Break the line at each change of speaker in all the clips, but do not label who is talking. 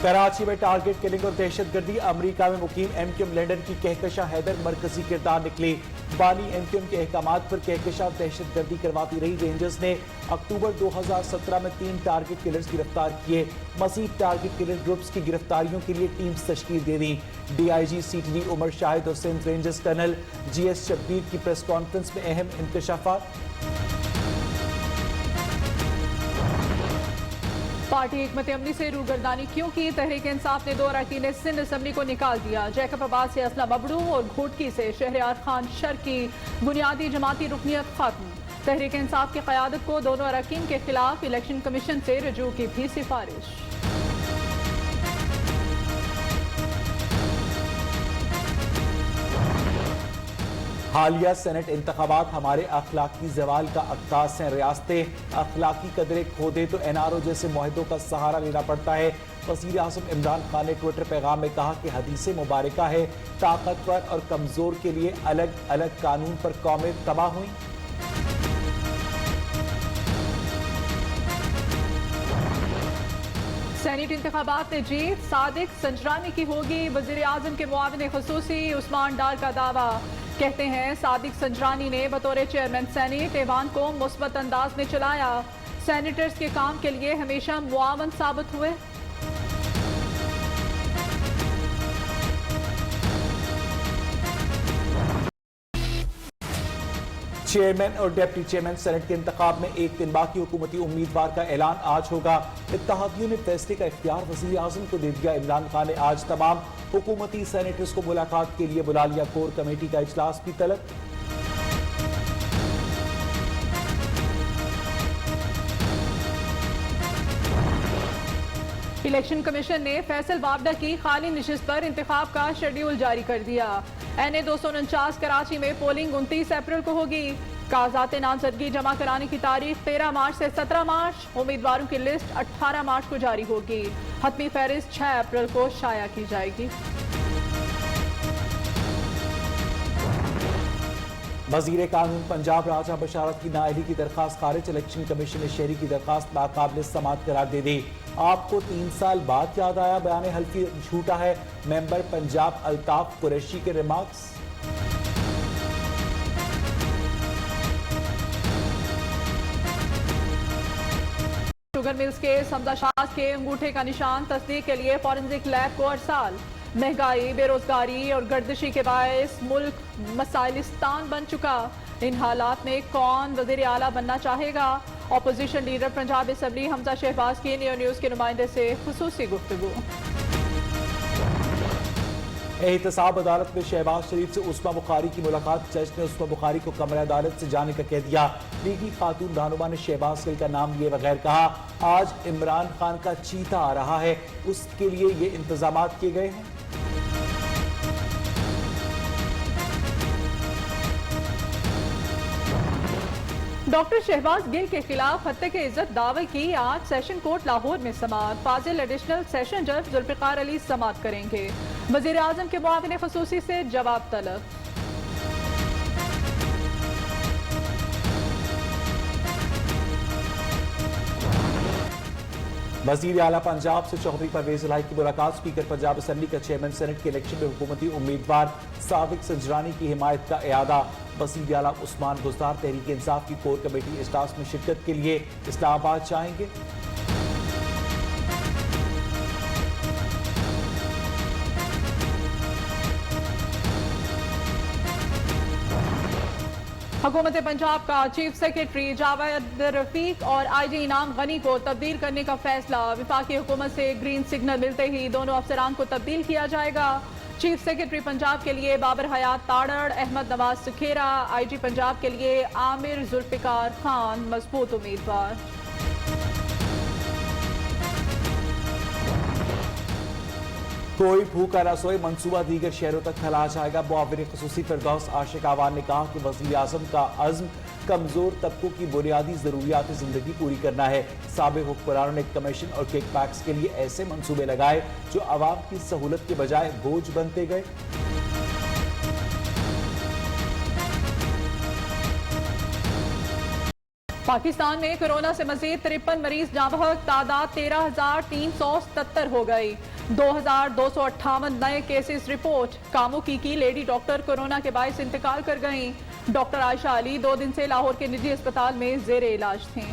कराची में target killing और दहशतगर्दी, अमरीका में मुकीम एमक्यूएम लंदन की कहकशा हैदर मरकजी किरदार निकली। बानी एमक्यूएम के अहकामात पर कहकशा और दहशतगर्दी करवाती रही रेंजर्स ने अक्टूबर 2017 में 3 टारगेट किलर्स गिरफ्तार किए। मजीद टारगेट किलर ग्रुप्स की गिरफ्तारियों के लिए टीम्स तश्कील दे दी। DIG CTD उमर शाहिद और Sindh rangers colonel GS Shabbir की प्रेस कॉन्फ्रेंस में अहम इंकशाफात।
पार्टी हिकमत अमली से रूगर्दानी क्यों की? तहरीक इंसाफ ने 2 अरकान सिंध असम्बली को निकाल दिया। जैकब अब्बास से असला बबड़ू और घोटकी से शहरयार खान शर की बुनियादी जमाती रुकनियत खत्म। तहरीक इंसाफ की क़यादत को दोनों अरकान के खिलाफ इलेक्शन कमीशन से रजू की भी सिफारिश।
हालिया सेनेट इंतखाबात हमारे अखलाकी जवाल का अक्कास हैं। रियासतें अखलाकी कदरे खो दे तो NRO जैसे मुआहदों का सहारा लेना पड़ता है। वज़ीर आज़म इमरान खान ने ट्विटर पैगाम में कहा कि हदीस मुबारका है, ताकतवर और कमजोर के लिए अलग अलग कानून पर कौमें तबाह हुई।
सेनेट इंतखाबात में जीत सादिक संजरानी की होगी। वज़ीर आज़म के मुआविन ख़ुसूसी उस्मान डार का दावा। कहते हैं सादिक संजरानी ने बतौर चेयरमैन सेनेट ऐवान को मुस्बत अंदाज में चलाया। सेनेटर्स के काम के लिए हमेशा मुआवन साबित हुए।
चेयरमैन और डिप्टी चेयरमैन सेनेट के इंतखाब में एक दिन बाकी। हुकूमती उम्मीदवार का ऐलान आज होगा। इत्तेहादियों ने फैसले का इख्तियार वज़ीर आज़म को दे दिया। इमरान खान ने आज तमाम हुकूमती सेनेटर्स को मुलाकात के लिए बुला लिया। कोर कमेटी का इजलास भी तलब।
इलेक्शन कमीशन ने फैसल बाबडा की खाली निशिस्त पर इंतखाब का शेड्यूल जारी कर दिया। NA 249 कराची में पोलिंग 29 अप्रैल को होगी। कागजात नामजदगी जमा कराने की तारीख 13 मार्च से 17 मार्च। उम्मीदवारों की लिस्ट 18 मार्च को जारी होगी। हतमी फहरिस्त 6 अप्रैल को शाया की जाएगी।
वज़ीर कानून पंजाब राजा बशारत की नाअहली की दरखास्त खारिज। इलेक्शन कमीशन ने शहरी की दरखास्त नाकाबिल समाअत करार दे दी। आपको 3 साल बाद याद आया, बयान हल्फी झूठा है। मेंबर पंजाब अल्ताफ कुरैशी के रिमार्क्स।
शुगर मिल्स के समदा शाज के अंगूठे का निशान तस्दीक के लिए फॉरेंसिक लैब को अरसाल। महंगाई, बेरोजगारी और गर्दिशी के बायस मुल्क मसाइलिस्तान बन चुका। इन हालात में कौन वज़ीर आला बनना चाहेगा? Opposition leader Punjab assembly Hamza Shahbaz की नियो न्यूज़ के नुमाइंदे से खुसूसी गुफ्तगू।
एहतसाब अदालत में शहबाज शरीफ से उस्मा बुखारी की मुलाकात। जज ने उस्मा बुखारी को कमरा अदालत से जाने का कह दिया। लीगी खातून रहनुमा ने शहबाज गिल का नाम लिए बगैर कहा, आज इमरान खान का चीता आ रहा है, उसके लिए ये इंतजाम किए गए हैं।
डॉक्टर शहबाज गिल के खिलाफ हत्या के इज्जत दावे की आज सेशन कोर्ट लाहौर में समाअत। फाजिल एडिशनल सेशन जज जुल्फिकार अली समाअत करेंगे। वज़ीर आज़म के मुआविन ख़ुसूसी से जवाब तलब।
वज़ीर आला पंजाब से चौधरी परवेज इलाही की मुलाकात। स्पीकर पंजाब असम्बली का चेयरमैन सेनेट के इलेक्शन में हुकूमती उम्मीदवार सादिक संजरानी की हिमायत का इयादा। वज़ीर आला उस्मान गुज़दार तहरीक इंसाफ की कोर कमेटी इजलास में शिरकत के लिए इस्लामाबाद जाएंगे।
हुकूमत पंजाब का चीफ सेक्रेटरी जावेद रफीक और IG इनाम गनी को तब्दील करने का फैसला। विफाकी हुकूमत से ग्रीन सिग्नल मिलते ही दोनों अफसरान को तब्दील किया जाएगा। चीफ सेक्रेटरी पंजाब के लिए बाबर हयात ताड़ड़, अहमद नवाज सुखेरा। IG पंजाब के लिए आमिर जुल्फिकार खान मजबूत उम्मीदवार।
कोई भूखा ना सोए मंसूबा दीगर शहरों तक फैलाया जाएगा। मुआविन ख़ुसूसी फिरदौस आशिक आवान ने कहा कि वज़ीर आज़म का अज़्म कमज़ोर तबकों की बुनियादी ज़रूरियात ज़िंदगी पूरी करना है। साबिक़ हुक्मरानों ने कमीशन और किक बैक्स के लिए ऐसे मंसूबे लगाए जो आवाम की सहूलत के बजाय बोझ बनते गए।
पाकिस्तान में कोरोना से मजीद 53 मरीज जाबहक, तादाद 13,377 हो गई। 2,258 नए केसेस रिपोर्ट। कामुकी की लेडी डॉक्टर कोरोना के बायस इंतकाल कर गईं। डॉक्टर आयशा अली 2 दिन से लाहौर के निजी अस्पताल में जेरे इलाज थीं।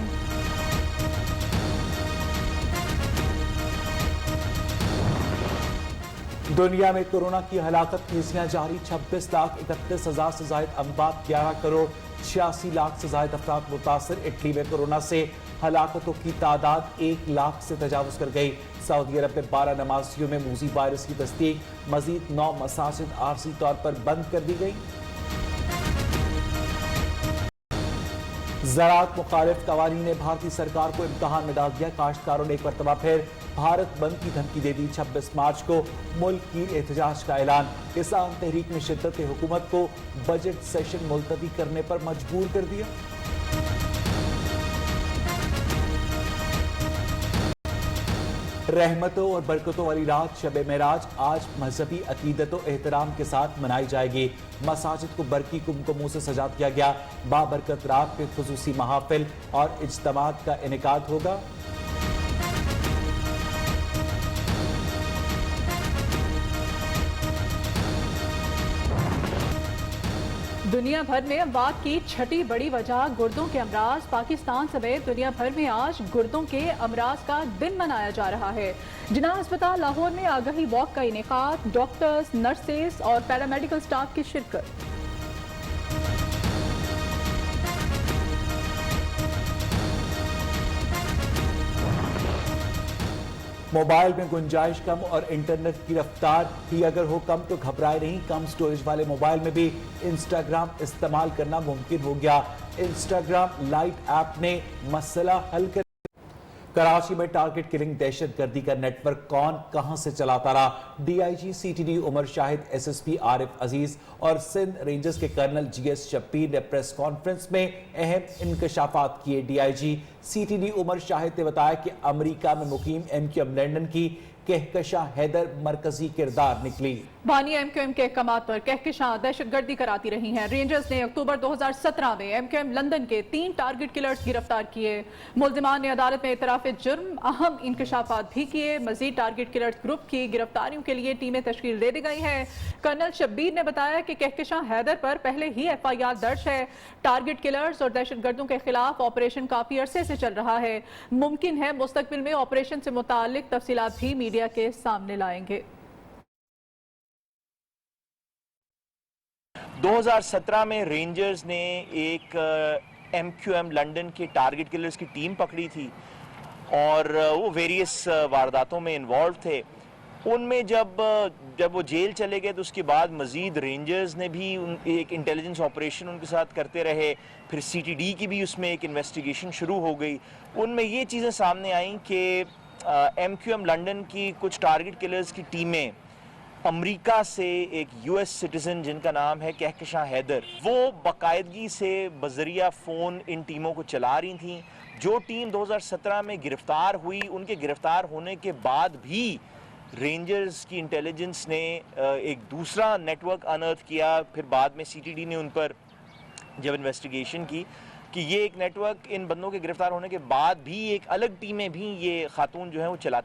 दुनिया में कोरोना की हलाकत केसियां जारी। 26,31,000 से जायद अमवात, 11,86,00,000 से जायद अफराद मुतासर। इटली में कोरोना से हलाकतों की तादाद 1 लाख से तजावुज कर गई। सऊदी अरब में 12 नमाजियों में मूजी वायरस की तस्दीक। मजीद 9 मसाजिद आरजी तौर पर बंद कर दी गई। ज़राअत मुखालिफ कवानीन ने भारतीय सरकार को इम्तहान में डाल दिया। काश्तकारों ने एक मरतबा फिर भारत बंद की धमकी दे दी। 26 मार्च को मुल्क की एहतजाज का ऐलान। किसान तहरीक में शिद्दत ने हुकूमत को बजट सेशन मुलतवी करने पर मजबूर कर दिया। रहमतों और बरकतों वाली रात शब मेराज आज मजहबी अकीदत और एहतराम के साथ मनाई जाएगी। मसाजिद को बरकी कुमकुमों से सजा दिया गया। बाबरकत रात पे खुसूसी महाफिल और इज्तिमात का इनेकाद होगा।
दुनिया भर में अमवात की छठी बड़ी वजह गुर्दों के अमराज। पाकिस्तान समेत दुनिया भर में आज गुर्दों के अमराज का दिन मनाया जा रहा है। जिनाह अस्पताल लाहौर में आगाही वॉक का इनेकाद। डॉक्टर्स, नर्सेस और पैरामेडिकल स्टाफ की शिरकत।
मोबाइल में गुंजाइश कम और इंटरनेट की रफ्तार भी अगर हो कम तो घबराए नहीं। कम स्टोरेज वाले मोबाइल में भी इंस्टाग्राम इस्तेमाल करना मुमकिन हो गया। इंस्टाग्राम लाइट ऐप ने मसला हल कर। कराची में टारगेट किलिंग दहशतगर्दी का नेटवर्क कौन कहां से चलाता रहा। DIG CTD Umar Shahid, SSP Arif Aziz और सिंध रेंजर्स के कर्नल जीएस शब्बीर ने प्रेस कॉन्फ्रेंस में अहम इंकशाफात किए। डीआईजी सीटीडी उमर शाहिद ने बताया कि अमेरिका में मुकीम एमक्यूएम लंदन की कहकशा हैदर मरकजी किरदार निकली।
बानी एमक्यूएम के अहकामात पर कहकशां दहशतगर्दी कराती रही हैं। रेंजर्स ने अक्टूबर 2017 में एमक्यूएम लंदन के 3 टारगेट किलर्स गिरफ्तार किए। मुल्जिमान ने अदालत में इतराफ जुर्म अहम इंकशाफात भी किए। मजीद टारगेट किलर्स ग्रुप की गिरफ्तारियों के लिए टीमें तश्कील दे दी गई हैं। कर्नल शब्बीर ने बताया कि कहकशां हैदर पर पहले ही FIR दर्ज है। टारगेट किलर्स और दहशतगर्दों के खिलाफ ऑपरेशन काफी अरसे से चल रहा है। मुमकिन है मुस्तकबिल में ऑपरेशन से मुतालिक तफसीलात भी मीडिया के सामने लाएंगे।
2017 में रेंजर्स ने एक एमक्यूएम लंदन के टारगेट किलर्स की टीम पकड़ी थी और वो वेरियस वारदातों में इन्वॉल्व थे। उनमें जब वो जेल चले गए तो उसके बाद मजीद रेंजर्स ने भी एक इंटेलिजेंस ऑपरेशन उनके साथ करते रहे। फिर सीटीडी की भी उसमें एक इन्वेस्टिगेशन शुरू हो गई। उनमें ये चीज़ें सामने आईं कि एमक्यूएम लंदन की कुछ टारगेट किलर्स की टीमें अमेरिका से एक यूएस सिटीजन जिनका नाम है कहकशां हैदर, वो बाकायदगी से बजरिया फ़ोन इन टीमों को चला रही थीं। जो टीम 2017 में गिरफ्तार हुई, उनके गिरफ्तार होने के बाद भी रेंजर्स की इंटेलिजेंस ने एक दूसरा नेटवर्क अनर्थ किया। फिर बाद में सीटीडी ने उन पर जब इन्वेस्टिगेशन की कि ये एक नेटवर्क इन बंदों के गिरफ्तार होने के बाद भी एक अलग टीमें भी ये खातून जो है वो चलाती